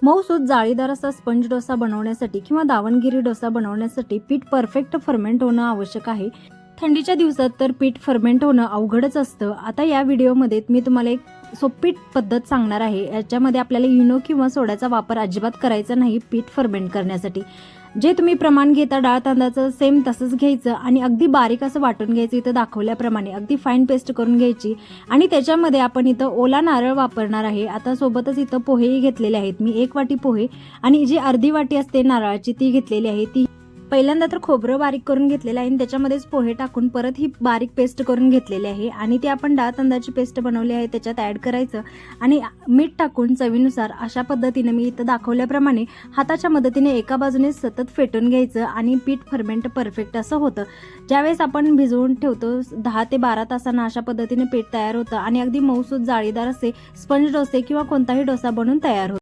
मऊसूत जाळीदार असा स्पंज डोसा बनवण्यासाठी किंवा दावणगिरी डोसा बनवण्यासाठी पीठ परफेक्ट फर्मेंट होणं आवश्यक आहे. थंडीच्या दिवसात तर पीठ फर्मेंट होणं अवघडच असतं. आता या व्हिडिओमध्ये मी तुम्हाला एक सोपी पद्धत सांगणार आहे. याच्यामध्ये आपल्याला इनो किंवा सोड्याचा वापर अजिबात करायचा नाही पीठ फर्मेंट करण्यासाठी. जे तुम्ही प्रमाण घेता डाळ तांदळाचं सेम तसंच घ्यायचं आणि अगदी बारीक असं वाटून घ्यायचं. इथं दाखवल्याप्रमाणे अगदी फाईन पेस्ट करून घ्यायची आणि त्याच्यामध्ये आपण इथं ओला नारळ वापरणार आहे. आता सोबतच इथं पोहेही घेतलेले आहेत. मी 1 वाटी पोहे आणि जी अर्धी वाटी असते नारळाची ती घेतलेली आहे. ती पहिल्यांदा तर खोबरं बारीक करून घेतलेलं आहे आणि त्याच्यामध्येच पोहे टाकून परत ही बारीक पेस्ट करून घेतलेली आहे आणि ती आपण डाळ तांदळाची पेस्ट बनवली आहे त्याच्यात ॲड करायचं आणि मीठ टाकून चवीनुसार अशा पद्धतीने मी इथं दाखवल्याप्रमाणे हाताच्या मदतीने एका बाजूने सतत फेटून घ्यायचं आणि पीठ फर्मेंट परफेक्ट असं होतं. ज्यावेळेस आपण भिजवून ठेवतो 10 ते 12 तासांना अशा पद्धतीने पीठ तयार होतं आणि अगदी मऊसूत जाळीदार असे स्पंज डोसे किंवा कोणताही डोसा बनवून तयार होतो.